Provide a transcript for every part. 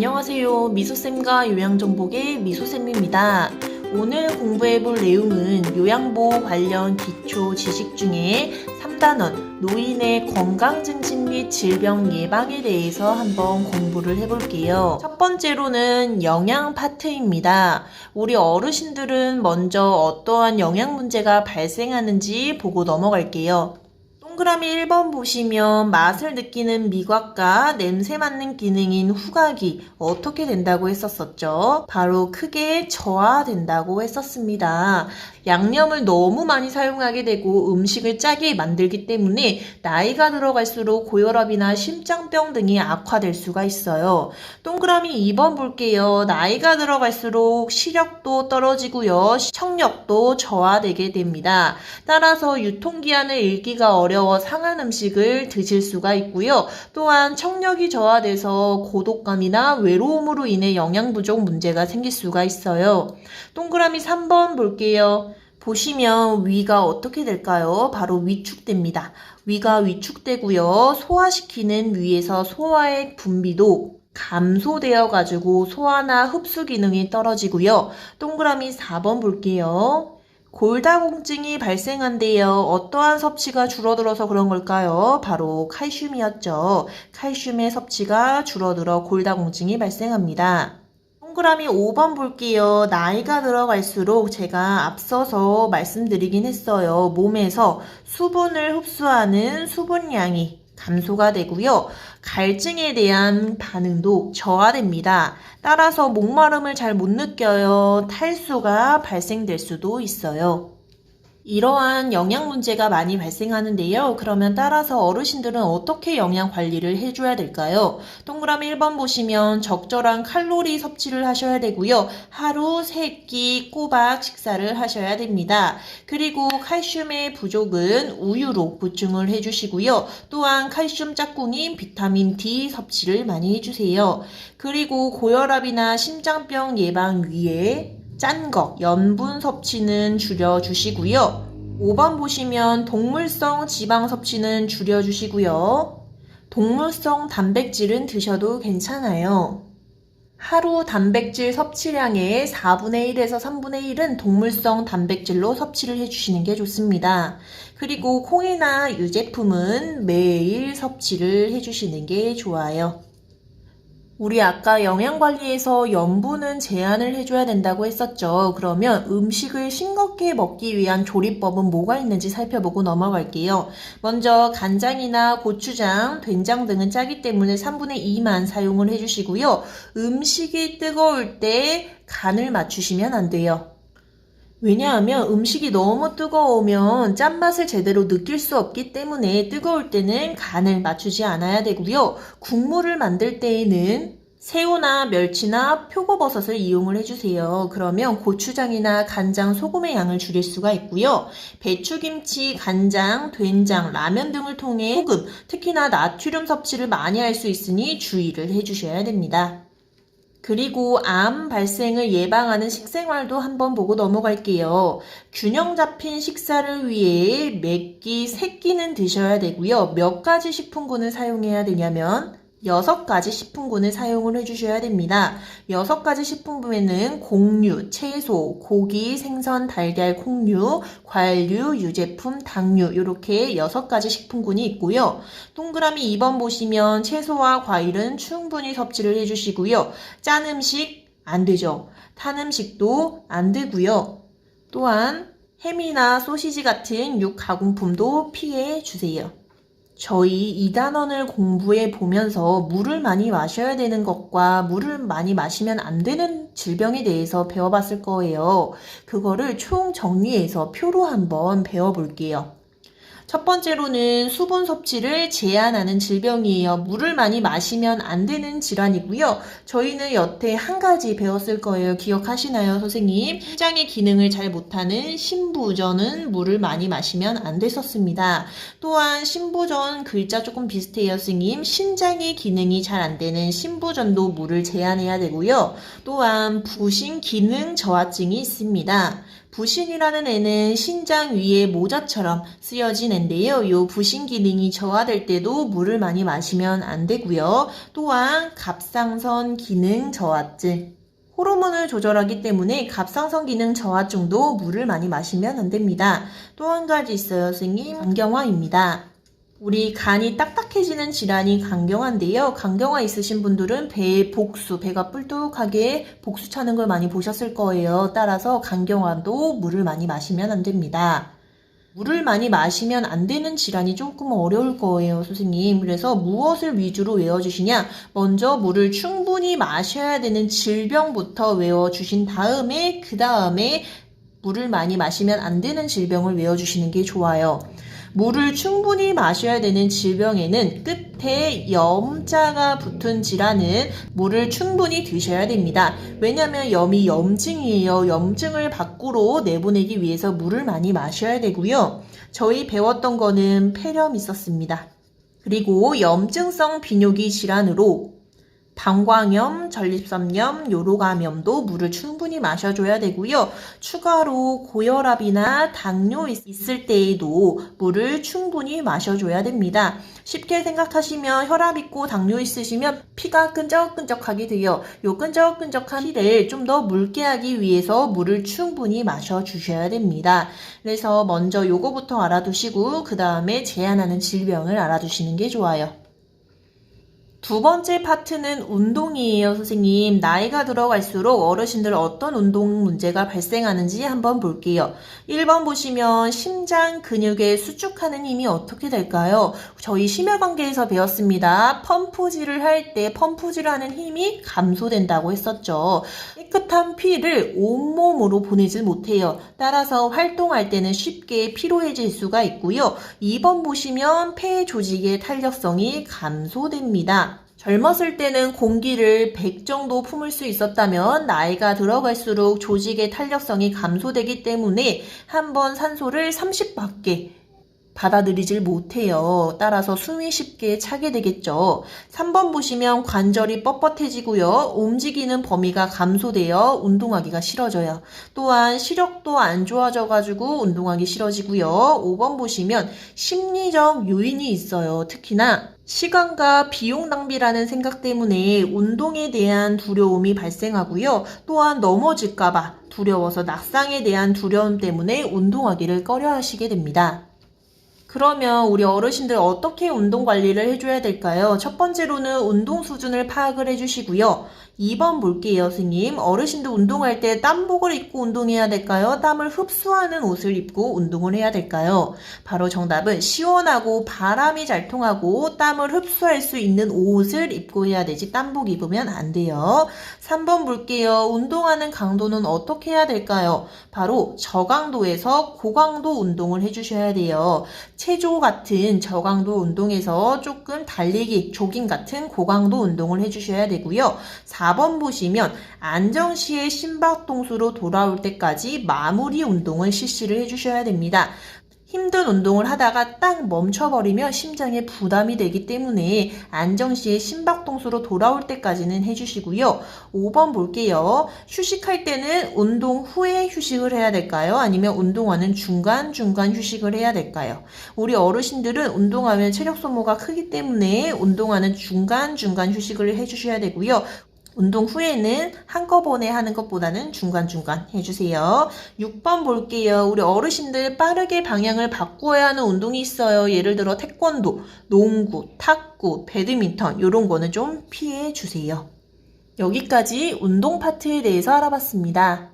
안녕하세요. 미소쌤과 요양정복의 미소쌤입니다. 오늘 공부해볼 내용은 요양보호 관련 기초 지식 중에 3단원 노인의 건강증진 및 질병 예방에 대해서 한번 공부를 해볼게요. 첫 번째로는 영양 파트입니다. 우리 어르신들은 먼저 어떠한 영양 문제가 발생하는지 보고 넘어갈게요. 동그라미 1번 보시면 맛을 느끼는 미각과 냄새 맡는 기능인 후각이 어떻게 된다고 했었었죠? 바로 크게 저하된다고 했었습니다. 양념을 너무 많이 사용하게 되고 음식을 짜게 만들기 때문에 나이가 들어갈수록 고혈압이나 심장병 등이 악화될 수가 있어요. 동그라미 2번 볼게요. 나이가 들어갈수록 시력도 떨어지고요. 청력도 저하되게 됩니다. 따라서 유통기한을 읽기가 어려워 상한 음식을 드실 수가 있고요. 또한 청력이 저하돼서 고독감이나 외로움으로 인해 영양 부족 문제가 생길 수가 있어요. 동그라미 3번 볼게요. 보시면 위가 어떻게 될까요? 바로 위축됩니다. 위가 위축되고요. 소화시키는 위에서 소화액 분비도 감소되어 가지고 소화나 흡수 기능이 떨어지고요. 동그라미 4번 볼게요. 골다공증이 발생한대요. 어떠한 섭취가 줄어들어서 그런 걸까요? 바로 칼슘이었죠. 칼슘의 섭취가 줄어들어 골다공증이 발생합니다. 동그라미 5번 볼게요. 나이가 들어갈수록 제가 앞서서 말씀드리긴 했어요. 몸에서 수분을 흡수하는 수분량이 감소가 되고요. 갈증에 대한 반응도 저하됩니다. 따라서 목마름을 잘 못 느껴요. 탈수가 발생될 수도 있어요. 이러한 영양 문제가 많이 발생하는데요. 그러면 따라서 어르신들은 어떻게 영양 관리를 해줘야 될까요? 동그라미 1번 보시면 적절한 칼로리 섭취를 하셔야 되고요. 하루 3끼 꼬박 식사를 하셔야 됩니다. 그리고 칼슘의 부족은 우유로 보충을 해주시고요. 또한 칼슘 짝꿍인 비타민 D 섭취를 많이 해주세요. 그리고 고혈압이나 심장병 예방 위해 짠 거, 염분 섭취는 줄여주시고요. 5번 보시면 동물성 지방 섭취는 줄여주시고요. 동물성 단백질은 드셔도 괜찮아요. 하루 단백질 섭취량의 4분의 1에서 3분의 1은 동물성 단백질로 섭취를 해주시는 게 좋습니다. 그리고 콩이나 유제품은 매일 섭취를 해주시는 게 좋아요. 우리 아까 영양관리에서 염분은 제한을 해줘야 된다고 했었죠. 그러면 음식을 싱겁게 먹기 위한 조리법은 뭐가 있는지 살펴보고 넘어갈게요. 먼저 간장이나 고추장, 된장 등은 짜기 때문에 3분의 2만 사용을 해주시고요. 음식이 뜨거울 때 간을 맞추시면 안 돼요. 왜냐하면 음식이 너무 뜨거우면 짠맛을 제대로 느낄 수 없기 때문에 뜨거울 때는 간을 맞추지 않아야 되고요. 국물을 만들 때에는 새우나 멸치나 표고버섯을 이용을 해주세요. 그러면 고추장이나 간장, 소금의 양을 줄일 수가 있고요. 배추김치, 간장, 된장, 라면 등을 통해 소금, 특히나 나트륨 섭취를 많이 할 수 있으니 주의를 해주셔야 됩니다. 그리고 암 발생을 예방하는 식생활도 한번 보고 넘어갈게요. 균형 잡힌 식사를 위해 몇 끼, 3끼는 드셔야 되고요. 몇 가지 식품군을 사용해야 되냐면 6가지 식품군을 사용을 해주셔야 됩니다. 6가지 식품군에는 곡류, 채소, 고기, 생선, 달걀, 콩류, 과일류, 유제품, 당류 이렇게 6가지 식품군이 있고요. 동그라미 2번 보시면 채소와 과일은 충분히 섭취를 해주시고요. 짠 음식 안 되죠. 탄 음식도 안 되고요. 또한 햄이나 소시지 같은 육가공품도 피해 주세요. 저희 2단원을 공부해 보면서 물을 많이 마셔야 되는 것과 물을 많이 마시면 안 되는 질병에 대해서 배워봤을 거예요. 그거를 총 정리해서 표로 한번 배워볼게요. 첫 번째로는 수분 섭취를 제한하는 질병이에요. 물을 많이 마시면 안 되는 질환이고요. 저희는 여태 한 가지 배웠을 거예요. 기억하시나요, 선생님? 심장의 기능을 잘 못하는 신부전은 물을 많이 마시면 안 됐었습니다. 또한 신부전 글자 조금 비슷해요, 선생님. 신장의 기능이 잘 안 되는 신부전도 물을 제한해야 되고요. 또한 부신 기능 저하증이 있습니다. 부신이라는 애는 신장 위에 모자처럼 쓰여진 애인데요. 이 부신 기능이 저하될 때도 물을 많이 마시면 안 되고요. 또한 갑상선 기능 저하증. 호르몬을 조절하기 때문에 갑상선 기능 저하증도 물을 많이 마시면 안 됩니다. 또 한 가지 있어요, 선생님. 간경화입니다. 우리 간이 딱딱해지는 질환이 간경화인데요. 간경화 있으신 분들은 배에 배가 뿔뚝하게 복수 차는 걸 많이 보셨을 거예요. 따라서 간경화도 물을 많이 마시면 안 됩니다. 물을 많이 마시면 안 되는 질환이 조금 어려울 거예요, 선생님. 그래서 무엇을 위주로 외워주시냐? 먼저 물을 충분히 마셔야 되는 질병부터 외워주신 다음에 그 다음에 물을 많이 마시면 안 되는 질병을 외워주시는 게 좋아요. 물을 충분히 마셔야 되는 질병에는 끝에 염자가 붙은 질환은 물을 충분히 드셔야 됩니다. 왜냐하면 염이 염증이에요. 염증을 밖으로 내보내기 위해서 물을 많이 마셔야 되고요. 저희 배웠던 거는 폐렴 있었습니다. 그리고 염증성 비뇨기 질환으로 방광염, 전립선염, 요로감염도 물을 충분히 마셔줘야 되고요. 추가로 고혈압이나 당뇨 있을 때에도 물을 충분히 마셔줘야 됩니다. 쉽게 생각하시면 혈압 있고 당뇨 있으시면 피가 끈적끈적하게 돼요. 요 끈적끈적한 피를 좀 더 묽게 하기 위해서 물을 충분히 마셔주셔야 됩니다. 그래서 먼저 요거부터 알아두시고 그 다음에 제한하는 질병을 알아두시는 게 좋아요. 두 번째 파트는 운동이에요, 선생님. 나이가 들어갈수록 어르신들 어떤 운동 문제가 발생하는지 한번 볼게요. 1번 보시면 심장 근육의 수축하는 힘이 어떻게 될까요? 저희 심혈관계에서 배웠습니다. 펌프질을 할 때 펌프질을 하는 힘이 감소된다고 했었죠. 깨끗한 피를 온몸으로 보내질 못해요. 따라서 활동할 때는 쉽게 피로해질 수가 있고요. 2번 보시면 폐 조직의 탄력성이 감소됩니다. 젊었을 때는 공기를 100 정도 품을 수 있었다면 나이가 들어갈수록 조직의 탄력성이 감소되기 때문에 한번 산소를 30밖에 받아들이질 못해요. 따라서 숨이 쉽게 차게 되겠죠. 3번 보시면 관절이 뻣뻣해지고요. 움직이는 범위가 감소되어 운동하기가 싫어져요. 또한 시력도 안 좋아져가지고 운동하기 싫어지고요. 5번 보시면 심리적 요인이 있어요. 특히나 시간과 비용 낭비라는 생각 때문에 운동에 대한 두려움이 발생하고요. 또한 넘어질까봐 두려워서 낙상에 대한 두려움 때문에 운동하기를 꺼려 하시게 됩니다. 그러면 우리 어르신들 어떻게 운동 관리를 해줘야 될까요? 첫 번째로는 운동 수준을 파악을 해주시고요. 2번 볼게요, 선생님. 어르신들 운동할 때 땀복을 입고 운동해야 될까요? 땀을 흡수하는 옷을 입고 운동을 해야 될까요? 바로 정답은 시원하고 바람이 잘 통하고 땀을 흡수할 수 있는 옷을 입고 해야 되지 땀복 입으면 안 돼요. 3번 볼게요. 운동하는 강도는 어떻게 해야 될까요? 바로 저강도에서 고강도 운동을 해주셔야 돼요. 체조 같은 저강도 운동에서 조금 달리기, 조깅 같은 고강도 운동을 해주셔야 되고요. 4번 보시면 안정시에 심박동수로 돌아올 때까지 마무리 운동을 실시를 해주셔야 됩니다. 힘든 운동을 하다가 딱 멈춰버리면 심장에 부담이 되기 때문에 안정시에 심박동수로 돌아올 때까지는 해주시고요. 5번 볼게요. 휴식할 때는 운동 후에 휴식을 해야 될까요? 아니면 운동하는 중간중간 휴식을 해야 될까요? 우리 어르신들은 운동하면 체력 소모가 크기 때문에 운동하는 중간중간 휴식을 해주셔야 되고요. 운동 후에는 한꺼번에 하는 것보다는 중간중간 해주세요. 6번 볼게요. 우리 어르신들 빠르게 방향을 바꾸어야 하는 운동이 있어요. 예를 들어 태권도, 농구, 탁구, 배드민턴 이런 거는 좀 피해 주세요. 여기까지 운동 파트에 대해서 알아봤습니다.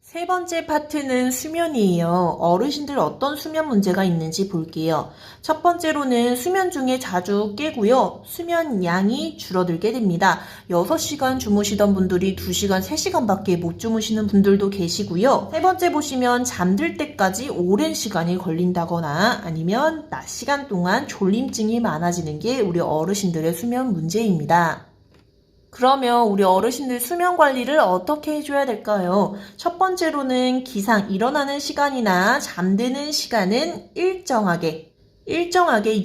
세 번째 파트는 수면이에요. 어르신들 어떤 수면 문제가 있는지 볼게요. 첫 번째로는 수면 중에 자주 깨고요. 수면 양이 줄어들게 됩니다. 6시간 주무시던 분들이 2시간, 3시간밖에 못 주무시는 분들도 계시고요. 세 번째 보시면 잠들 때까지 오랜 시간이 걸린다거나 아니면 낮 시간 동안 졸림증이 많아지는 게 우리 어르신들의 수면 문제입니다. 그러면 우리 어르신들 수면 관리를 어떻게 해줘야 될까요? 첫 번째로는 기상, 일어나는 시간이나 잠드는 시간은 일정하게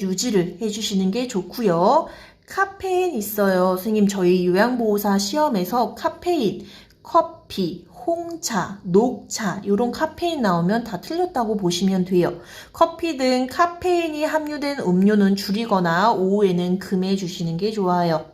유지를 해주시는 게 좋고요. 카페인 있어요. 선생님 저희 요양보호사 시험에서 카페인, 커피, 홍차, 녹차 이런 카페인 나오면 다 틀렸다고 보시면 돼요. 커피 등 카페인이 함유된 음료는 줄이거나 오후에는 금해 주시는 게 좋아요.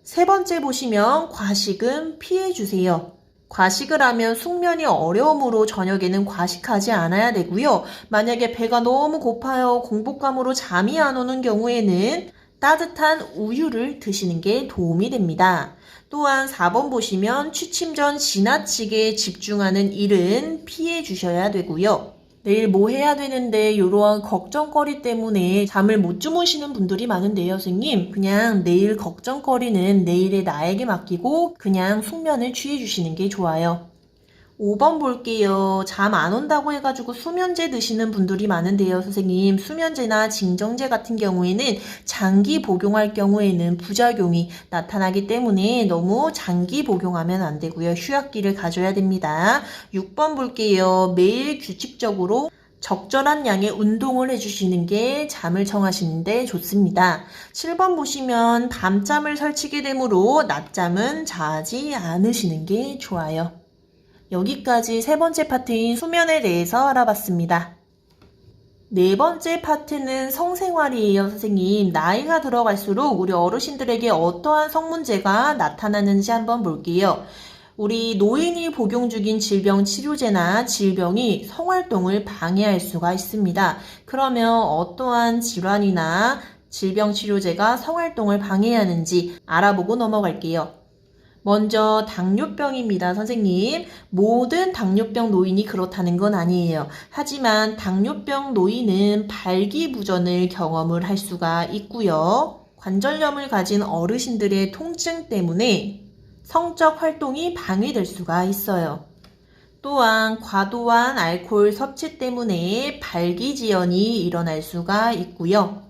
세 번째 보시면 과식은 피해 주세요. 과식을 하면 숙면이 어려움으로 저녁에는 과식하지 않아야 되고요. 만약에 배가 너무 고파요, 공복감으로 잠이 안 오는 경우에는 따뜻한 우유를 드시는 게 도움이 됩니다. 또한 4번 보시면 취침 전 지나치게 집중하는 일은 피해 주셔야 되고요. 내일 뭐 해야 되는데 이러한 걱정거리 때문에 잠을 못 주무시는 분들이 많은데요, 선생님. 그냥 내일 걱정거리는 내일의 나에게 맡기고 그냥 숙면을 취해 주시는 게 좋아요. 5번 볼게요. 잠 안 온다고 해가지고 수면제 드시는 분들이 많은데요, 선생님. 수면제나 징정제 같은 경우에는 장기 복용할 경우에는 부작용이 나타나기 때문에 너무 장기 복용하면 안 되고요. 휴약기를 가져야 됩니다. 6번 볼게요. 매일 규칙적으로 적절한 양의 운동을 해주시는 게 잠을 청하시는데 좋습니다. 7번 보시면 밤잠을 설치게 되므로 낮잠은 자지 않으시는 게 좋아요. 여기까지 세 번째 파트인 수면에 대해서 알아봤습니다. 네 번째 파트는 성생활이에요, 선생님. 나이가 들어갈수록 우리 어르신들에게 어떠한 성문제가 나타나는지 한번 볼게요. 우리 노인이 복용 중인 질병 치료제나 질병이 성활동을 방해할 수가 있습니다. 그러면 어떠한 질환이나 질병 치료제가 성활동을 방해하는지 알아보고 넘어갈게요. 먼저 당뇨병입니다, 선생님. 모든 당뇨병 노인이 그렇다는 건 아니에요. 하지만 당뇨병 노인은 발기부전을 경험을 할 수가 있고요. 관절염을 가진 어르신들의 통증 때문에 성적 활동이 방해될 수가 있어요. 또한 과도한 알코올 섭취 때문에 발기지연이 일어날 수가 있고요.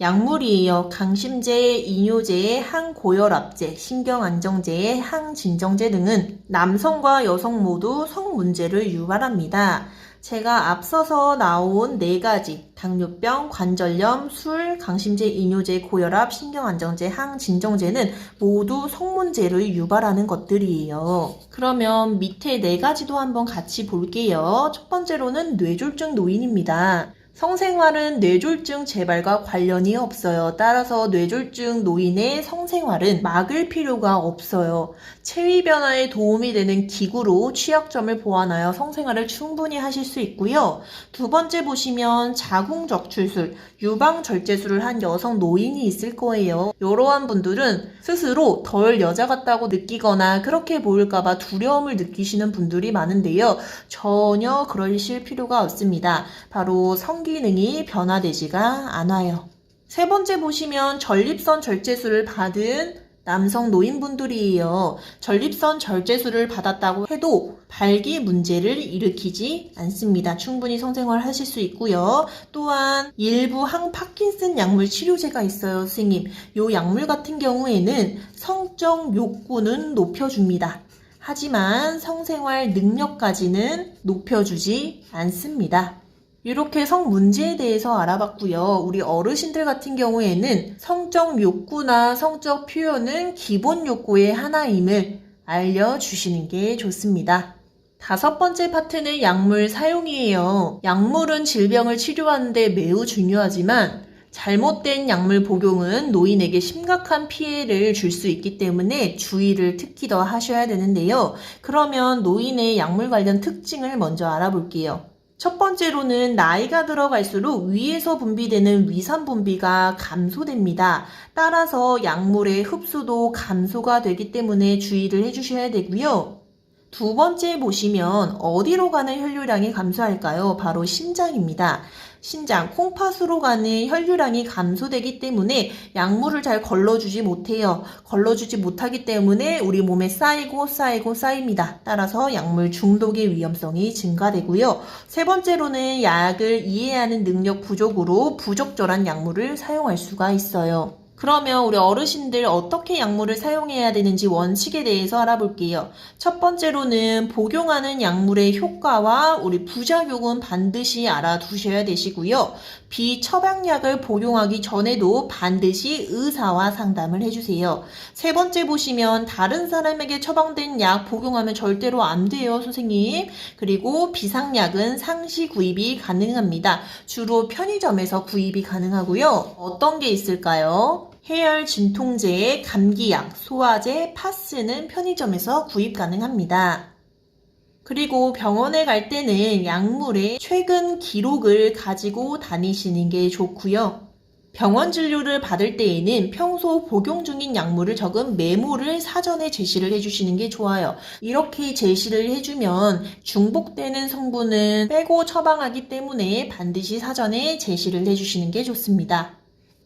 약물이에요. 강심제, 이뇨제, 항고혈압제, 신경안정제, 항진정제 등은 남성과 여성 모두 성문제를 유발합니다. 제가 앞서서 나온 4가지 당뇨병, 관절염, 술, 강심제, 이뇨제, 고혈압, 신경안정제, 항진정제는 모두 성문제를 유발하는 것들이에요. 그러면 밑에 4가지도 한번 같이 볼게요. 첫 번째로는 뇌졸중 노인입니다. 성생활은 뇌졸중 재발과 관련이 없어요. 따라서 뇌졸중 노인의 성생활은 막을 필요가 없어요. 체위 변화에 도움이 되는 기구로 취약점을 보완하여 성생활을 충분히 하실 수 있고요. 두 번째 보시면 자궁적출술, 유방절제술을 한 여성 노인이 있을 거예요. 이러한 분들은 스스로 덜 여자 같다고 느끼거나 그렇게 보일까봐 두려움을 느끼시는 분들이 많은데요. 전혀 그러실 필요가 없습니다. 바로 성기능이 변화되지가 않아요. 세 번째 보시면 전립선 절제술을 받은 남성 노인분들이에요. 전립선 절제술을 받았다고 해도 발기 문제를 일으키지 않습니다. 충분히 성생활 하실 수 있고요. 또한 일부 항파킨슨 약물 치료제가 있어요, 선생님. 이 약물 같은 경우에는 성적 욕구는 높여줍니다. 하지만 성생활 능력까지는 높여주지 않습니다. 이렇게 성 문제에 대해서 알아봤고요. 우리 어르신들 같은 경우에는 성적 욕구나 성적 표현은 기본 욕구의 하나임을 알려주시는 게 좋습니다. 5번째 파트는 약물 사용이에요. 약물은 질병을 치료하는데 매우 중요하지만 잘못된 약물 복용은 노인에게 심각한 피해를 줄 수 있기 때문에 주의를 특히 더 하셔야 되는데요. 그러면 노인의 약물 관련 특징을 먼저 알아볼게요. 첫 번째로는 나이가 들어갈수록 위에서 분비되는 위산 분비가 감소됩니다. 따라서 약물의 흡수도 감소가 되기 때문에 주의를 해주셔야 되고요. 두 번째 보시면 어디로 가는 혈류량이 감소할까요? 바로 심장입니다. 심장, 콩팥으로 가는 혈류량이 감소되기 때문에 약물을 잘 걸러주지 못해요. 걸러주지 못하기 때문에 우리 몸에 쌓입니다. 따라서 약물 중독의 위험성이 증가되고요. 세 번째로는 약을 이해하는 능력 부족으로 부적절한 약물을 사용할 수가 있어요. 그러면 우리 어르신들 어떻게 약물을 사용해야 되는지 원칙에 대해서 알아볼게요. 첫 번째로는 복용하는 약물의 효과와 우리 부작용은 반드시 알아두셔야 되시고요. 비처방약을 복용하기 전에도 반드시 의사와 상담을 해주세요. 세 번째 보시면 다른 사람에게 처방된 약 복용하면 절대로 안 돼요, 선생님. 그리고 비상약은 상시 구입이 가능합니다. 주로 편의점에서 구입이 가능하고요. 어떤 게 있을까요? 해열 진통제, 감기약, 소화제, 파스는 편의점에서 구입 가능합니다. 그리고 병원에 갈 때는 약물의 최근 기록을 가지고 다니시는 게 좋고요. 병원 진료를 받을 때에는 평소 복용 중인 약물을 적은 메모를 사전에 제시를 해주시는 게 좋아요. 이렇게 제시를 해주면 중복되는 성분은 빼고 처방하기 때문에 반드시 사전에 제시를 해주시는 게 좋습니다.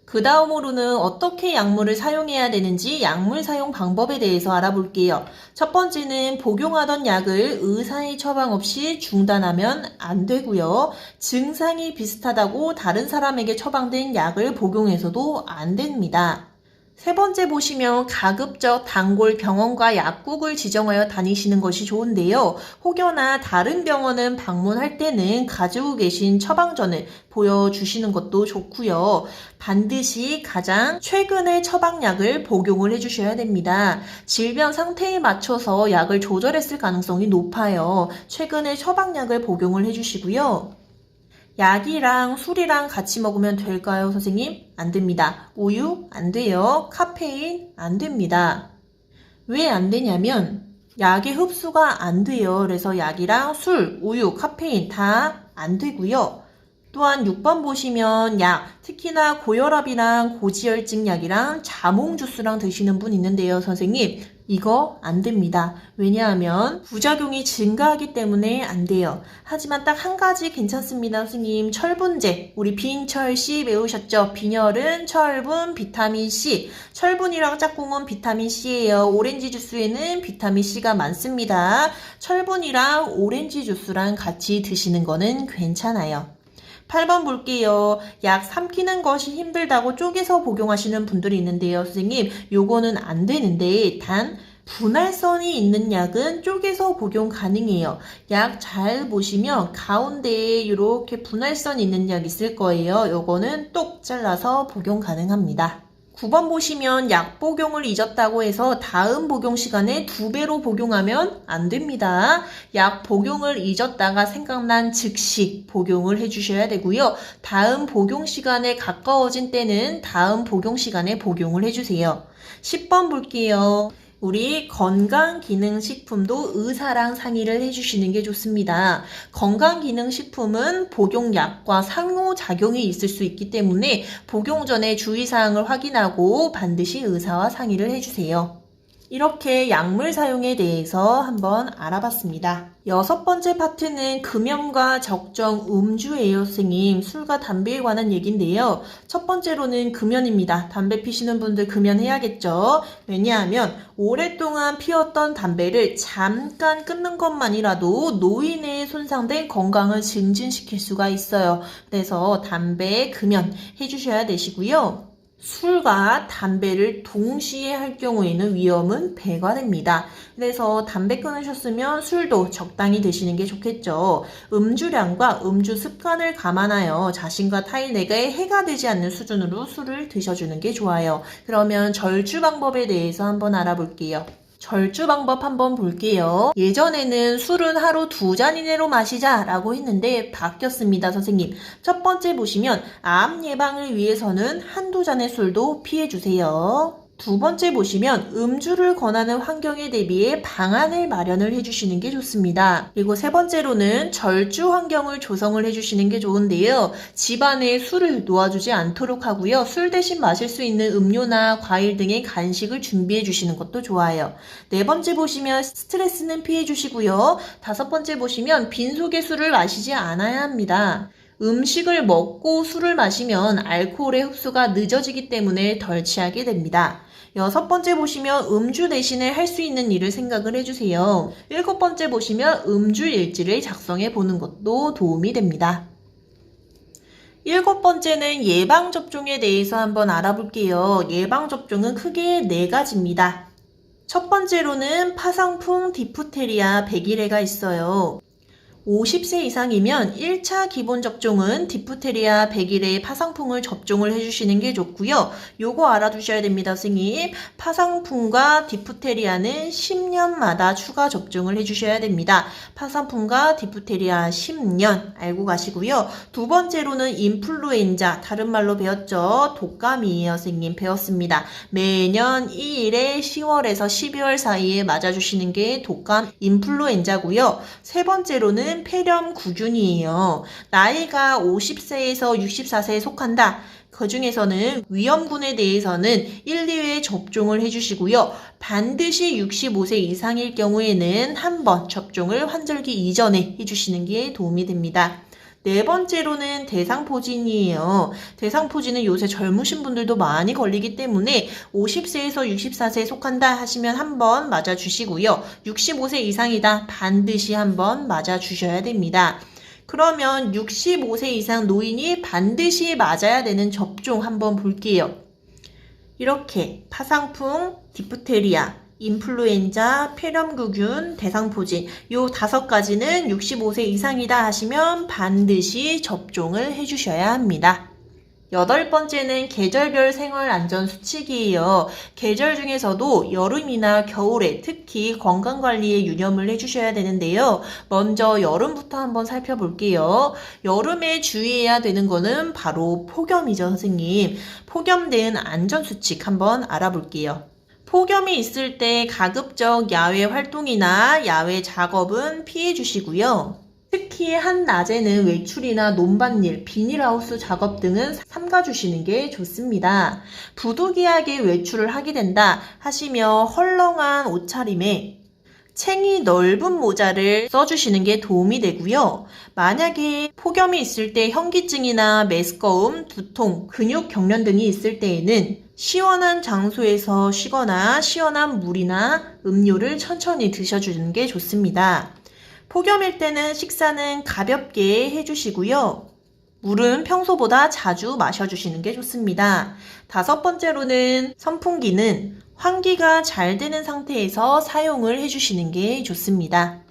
그 다음으로는 어떻게 약물을 사용해야 되는지 약물 사용 방법에 대해서 알아볼게요. 첫 번째는 복용하던 약을 의사의 처방 없이 중단하면 안 되고요. 증상이 비슷하다고 다른 사람에게 처방된 약을 복용해서도 안 됩니다. 세 번째 보시면 가급적 단골 병원과 약국을 지정하여 다니시는 것이 좋은데요. 혹여나 다른 병원은 방문할 때는 가지고 계신 처방전을 보여주시는 것도 좋고요. 반드시 가장 최근의 처방약을 복용을 해주셔야 됩니다. 질병 상태에 맞춰서 약을 조절했을 가능성이 높아요. 최근의 처방약을 복용을 해주시고요. 약이랑 술이랑 같이 먹으면 될까요, 선생님? 안 됩니다. 우유? 안 돼요. 카페인? 안 됩니다. 왜 안 되냐면 약의 흡수가 안 돼요. 그래서 약이랑 술, 우유, 카페인 다 안 되고요. 또한 6번 보시면 약, 특히나 고혈압이랑 고지혈증 약이랑 자몽 주스랑 드시는 분 있는데요, 선생님. 이거 안 됩니다. 왜냐하면 부작용이 증가하기 때문에 안 돼요. 하지만 딱 한 가지 괜찮습니다, 선생님. 철분제. 우리 빈철C 배우셨죠? 빈혈은 철분, 비타민C. 철분이랑 짝꿍은 비타민C예요. 오렌지 주스에는 비타민C가 많습니다. 철분이랑 오렌지 주스랑 같이 드시는 거는 괜찮아요. 8번 볼게요. 약 삼키는 것이 힘들다고 쪼개서 복용하시는 분들이 있는데요. 선생님, 요거는 안 되는데 단 분할선이 있는 약은 쪼개서 복용 가능해요. 약 잘 보시면 가운데에 이렇게 분할선 있는 약 있을 거예요. 요거는 똑 잘라서 복용 가능합니다. 9번 보시면 약 복용을 잊었다고 해서 다음 복용 시간에 2배로 복용하면 안 됩니다. 약 복용을 잊었다가 생각난 즉시 복용을 해주셔야 되고요. 다음 복용 시간에 가까워진 때는 다음 복용 시간에 복용을 해주세요. 10번 볼게요. 우리 건강기능식품도 의사랑 상의를 해주시는 게 좋습니다. 건강기능식품은 복용약과 상호작용이 있을 수 있기 때문에 복용 전에 주의사항을 확인하고 반드시 의사와 상의를 해주세요. 이렇게 약물 사용에 대해서 한번 알아봤습니다. 6번째 파트는 금연과 적정 음주예요, 선생님. 술과 담배에 관한 얘기인데요. 첫 번째로는 금연입니다. 담배 피시는 분들 금연해야겠죠. 왜냐하면 오랫동안 피웠던 담배를 잠깐 끊는 것만이라도 노인의 손상된 건강을 증진시킬 수가 있어요. 그래서 담배 금연 해주셔야 되시고요. 술과 담배를 동시에 할 경우에는 위험은 배가 됩니다. 그래서 담배 끊으셨으면 술도 적당히 드시는 게 좋겠죠. 음주량과 음주 습관을 감안하여 자신과 타인에게 해가 되지 않는 수준으로 술을 드셔주는 게 좋아요. 그러면 절주 방법에 대해서 한번 알아볼게요. 절주 방법 한번 볼게요. 예전에는 술은 하루 2잔 이내로 마시자 라고 했는데 바뀌었습니다, 선생님. 첫 번째 보시면 암 예방을 위해서는 한두 잔의 술도 피해주세요. 두 번째 보시면 음주를 권하는 환경에 대비해 방안을 마련을 해주시는 게 좋습니다. 그리고 세 번째로는 절주 환경을 조성을 해주시는 게 좋은데요. 집안에 술을 놓아주지 않도록 하고요. 술 대신 마실 수 있는 음료나 과일 등의 간식을 준비해 주시는 것도 좋아요. 네 번째 보시면 스트레스는 피해 주시고요. 다섯 번째 보시면 빈속에 술을 마시지 않아야 합니다. 음식을 먹고 술을 마시면 알코올의 흡수가 늦어지기 때문에 덜 취하게 됩니다. 여섯 번째 보시면 음주 대신에 할 수 있는 일을 생각을 해주세요. 일곱 번째 보시면 음주 일지를 작성해 보는 것도 도움이 됩니다. 7번째는 예방접종에 대해서 한번 알아볼게요. 예방접종은 크게 4가지입니다. 첫 번째로는 파상풍, 디프테리아, 백일해가 있어요. 50세 이상이면 1차 기본 접종은 디프테리아, 백일해, 파상풍을 접종을 해주시는 게 좋고요. 요거 알아두셔야 됩니다, 선생님. 파상풍과 디프테리아는 10년마다 추가 접종을 해주셔야 됩니다. 파상풍과 디프테리아 10년 알고 가시고요. 두 번째로는 인플루엔자, 다른 말로 배웠죠. 독감이에요, 선생님. 배웠습니다. 매년 2일에 10월에서 12월 사이에 맞아주시는 게 독감 인플루엔자고요. 세 번째로는 폐렴구균이에요. 나이가 50세에서 64세에 속한다. 그 중에서는 위험군에 대해서는 1, 2회 접종을 해주시고요. 반드시 65세 이상일 경우에는 한 번 접종을 환절기 이전에 해주시는 게 도움이 됩니다. 네 번째로는 대상포진이에요. 대상포진은 요새 젊으신 분들도 많이 걸리기 때문에 50세에서 64세에 속한다 하시면 한번 맞아주시고요. 65세 이상이다 반드시 한번 맞아주셔야 됩니다. 그러면 65세 이상 노인이 반드시 맞아야 되는 접종 한번 볼게요. 이렇게 파상풍, 디프테리아, 인플루엔자, 폐렴구균, 대상포진 요 5가지는 65세 이상이다 하시면 반드시 접종을 해주셔야 합니다. 8번째는 계절별 생활안전수칙이에요. 계절 중에서도 여름이나 겨울에 특히 건강관리에 유념을 해주셔야 되는데요. 먼저 여름부터 한번 살펴볼게요. 여름에 주의해야 되는 거는 바로 폭염이죠, 선생님. 폭염 대응 안전수칙 한번 알아볼게요. 폭염이 있을 때 가급적 야외 활동이나 야외 작업은 피해 주시고요. 특히 한낮에는 외출이나 논밭일, 비닐하우스 작업 등은 삼가주시는 게 좋습니다. 부득이하게 외출을 하게 된다 하시며 헐렁한 옷차림에 챙이 넓은 모자를 써주시는 게 도움이 되고요. 만약에 폭염이 있을 때 현기증이나 메스꺼움, 두통, 근육 경련 등이 있을 때에는 시원한 장소에서 쉬거나 시원한 물이나 음료를 천천히 드셔주는 게 좋습니다. 폭염일 때는 식사는 가볍게 해주시고요. 물은 평소보다 자주 마셔주시는 게 좋습니다. 5번째로는 선풍기는 환기가 잘 되는 상태에서 사용을 해주시는 게 좋습니다.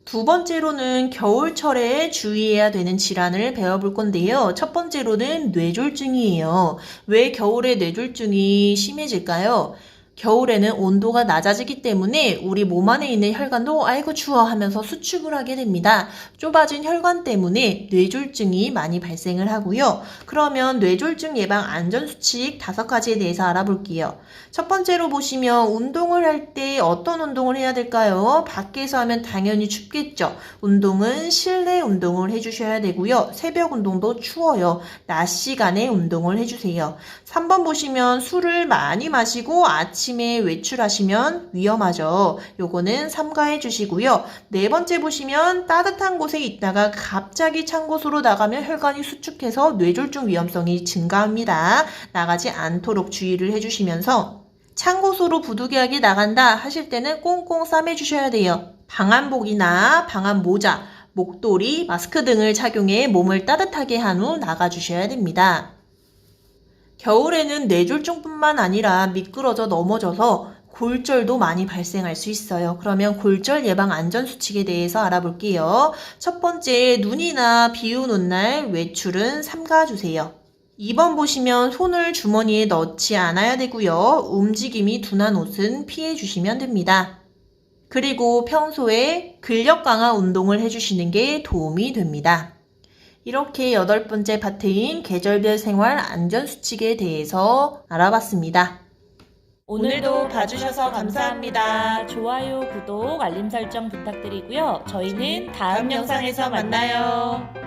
2번째로는 겨울철에 주의해야 되는 질환을 배워볼 건데요. 첫 번째로는 뇌졸중이에요. 왜 겨울에 뇌졸중이 심해질까요? 겨울에는 온도가 낮아지기 때문에 우리 몸 안에 있는 혈관도 아이고 추워 하면서 수축을 하게 됩니다. 좁아진 혈관 때문에 뇌졸중이 많이 발생을 하고요. 그러면 뇌졸중 예방 안전수칙 5가지에 대해서 알아볼게요. 첫 번째로 보시면 운동을 할 때 어떤 운동을 해야 될까요? 밖에서 하면 당연히 춥겠죠. 운동은 실내 운동을 해주셔야 되고요. 새벽 운동도 추워요. 낮 시간에 운동을 해주세요. 3번 보시면 술을 많이 마시고 아침에 외출하시면 위험하죠. 요거는 삼가해 주시고요. 4번째 보시면 따뜻한 곳에 있다가 갑자기 찬 곳으로 나가면 혈관이 수축해서 뇌졸중 위험성이 증가합니다. 나가지 않도록 주의를 해주시면서 찬 곳으로 부득이하게 나간다 하실 때는 꽁꽁 싸매 주셔야 돼요. 방한복이나 방한 모자, 목도리, 마스크 등을 착용해 몸을 따뜻하게 한 후 나가주셔야 됩니다. 겨울에는 뇌졸중뿐만 아니라 미끄러져 넘어져서 골절도 많이 발생할 수 있어요. 그러면 골절 예방 안전수칙에 대해서 알아볼게요. 첫 번째, 눈이나 비 오는 날 외출은 삼가주세요. 2번 보시면 손을 주머니에 넣지 않아야 되고요. 움직임이 둔한 옷은 피해 주시면 됩니다. 그리고 평소에 근력 강화 운동을 해주시는 게 도움이 됩니다. 이렇게 8번째 파트인 계절별 생활 안전수칙에 대해서 알아봤습니다. 오늘도 봐주셔서 감사합니다. 좋아요, 구독, 알림 설정 부탁드리고요. 저희는 다음 영상에서 만나요.